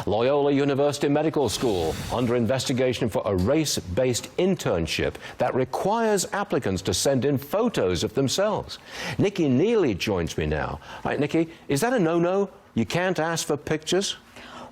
Loyola University Medical School under investigation for a race-based internship that requires applicants to send in photos of themselves. Nicole Neily joins me now. All right, Nikki, is that a no-no? You can't ask for pictures?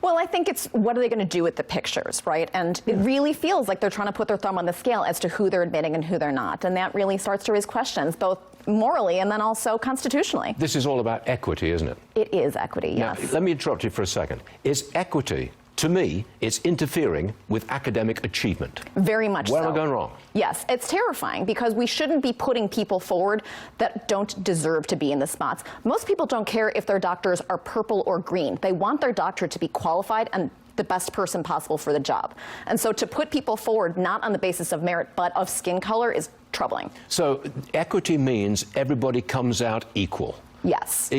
Well, I think it's what are they going to do with the pictures, right? And it really feels like they're trying to put their thumb on the scale as to who they're admitting and who they're not. And that really starts to raise questions, both morally and then also constitutionally. This is all about equity, isn't it? It is equity, yes. Now, let me interrupt you for a second. Is equity, to me, it's interfering with academic achievement? Very much so. Where am I going wrong? Yes, it's terrifying because we shouldn't be putting people forward that don't deserve to be in the spots. Most people don't care if their doctors are purple or green. They want their doctor to be qualified and the best person possible for the job. And so to put people forward not on the basis of merit but of skin color is troubling. So equity means everybody comes out equal? Yes.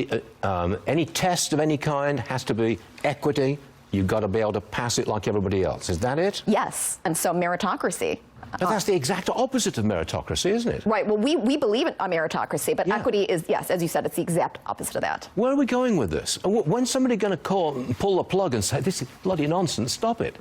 Any test of any kind has to be equity. You've got to be able to pass it like everybody else. Is that it? Yes. And so meritocracy. But that's the exact opposite of meritocracy, isn't it? Right. Well, we believe in a meritocracy, but equity is, yes, as you said, it's the exact opposite of that. Where are we going with this? When's somebody going to pull the plug and say, this is bloody nonsense, stop it?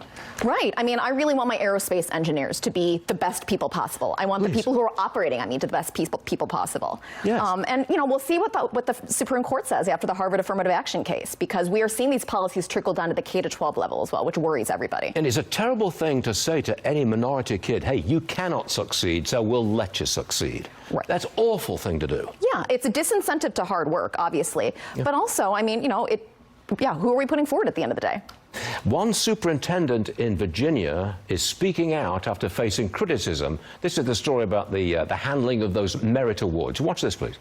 Right. I mean, I really want my aerospace engineers to be the best people possible. I want the people who are operating on me to the best people possible. Yes. And, you know, we'll see what the Supreme Court says after the Harvard affirmative action case, because we are seeing these policies trickle down to the K-12 level as well, which worries everybody. And it's a terrible thing to say to any minority kid, hey, you cannot succeed, so we'll let you succeed. Right. That's an awful thing to do. Yeah, it's a disincentive to hard work, obviously. Yeah. But also, I mean, you know, who are we putting forward at the end of the day? One superintendent in Virginia is speaking out after facing criticism. This is the story about the handling of those merit awards. Watch this, please.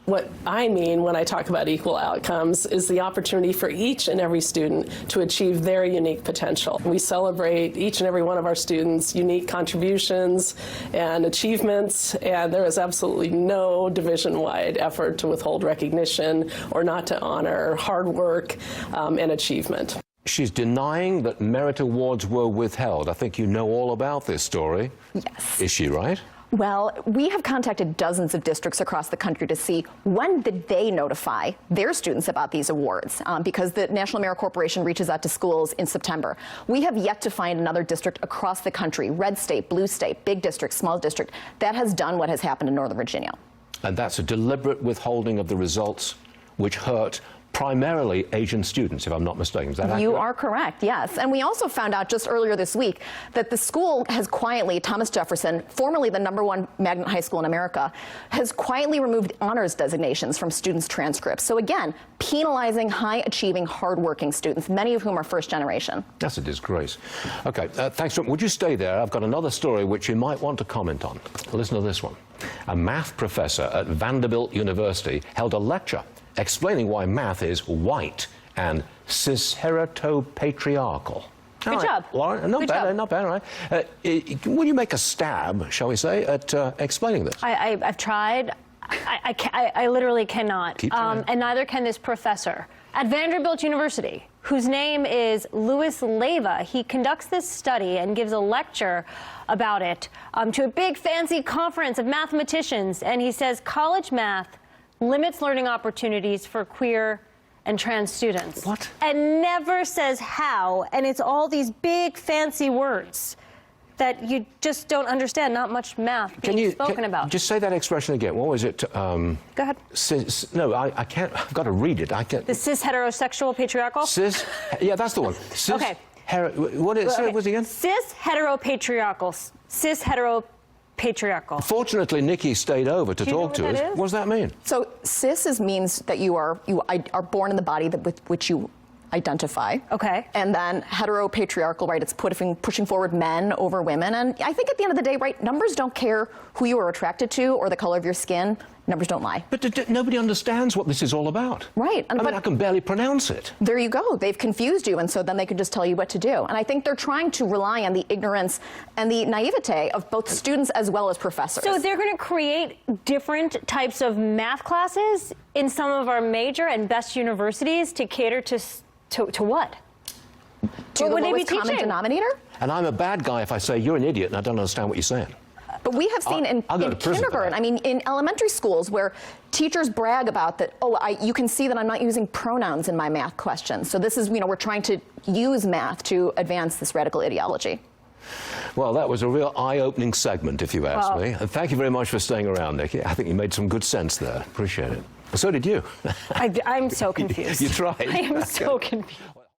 What I mean when I talk about equal outcomes is the opportunity for each and every student to achieve their unique potential. We celebrate each and every one of our students' unique contributions and achievements, and there is absolutely no division-wide effort to withhold recognition or not to honor hard work and achievement. She's denying that merit awards were withheld. I think you know all about this story. Yes. Is she right? Well, we have contacted dozens of districts across the country to see when did they notify their students about these awards, because the National Merit Corporation reaches out to schools in September. We have yet to find another district across the country, red state, blue state, big district, small district, that has done what has happened in Northern Virginia. And that's a deliberate withholding of the results which hurt primarily Asian students, if I'm not mistaken. Is that accurate? You are correct, yes. And we also found out just earlier this week that the school has quietly, Thomas Jefferson, formerly the #1 magnet high school in America, has quietly removed honors designations from students' transcripts. So again, penalizing high-achieving, hard-working students, many of whom are first generation. That's a disgrace. Okay, thanks. Would you stay there? I've got another story which you might want to comment on. Listen to this one. A math professor at Vanderbilt University held a lecture explaining why math is white and cis-heteropatriarchal. Good job. Lauren, not bad, not bad, right? Will you make a stab, shall we say, at explaining this? I've tried. I literally cannot. Keep trying. And neither can this professor at Vanderbilt University, whose name is Louis Leyva. He conducts this study and gives a lecture about it to a big fancy conference of mathematicians. And he says college math limits learning opportunities for queer and trans students. What? And never says how, and it's all these big fancy words that you just don't understand. Not much math being spoken about. Just say that expression again. What was it? Go ahead. No, I can't. I've got to read it. I can't. The cis-heterosexual patriarchal? Yeah, that's the one. Okay. What is it again? Cis-heteropatriarchal. Cis-heteropatriarchal. Fortunately, Nikki stayed over to talk to us. What does that mean? So cis means that you are born in the body with which you identify. Okay. And then heteropatriarchal, right? It's pushing forward men over women. And I think at the end of the day, right, numbers don't care who you are attracted to or the color of your skin. Numbers don't lie. But nobody understands what this is all about. Right. I mean, I can barely pronounce it. There you go. They've confused you, and so then they can just tell you what to do. And I think they're trying to rely on the ignorance and the naivete of both students as well as professors. So they're going to create different types of math classes in some of our major and best universities to cater to what? To the lowest common denominator? And I'm a bad guy if I say you're an idiot and I don't understand what you're saying. But we have seen in kindergarten, I mean, in elementary schools where teachers brag about that, you can see that I'm not using pronouns in my math questions. So this is, we're trying to use math to advance this radical ideology. Well, that was a real eye-opening segment, if you ask me. And thank you very much for staying around, Nikki. I think you made some good sense there. Appreciate it. So did you. I'm so confused. You tried. I am so confused.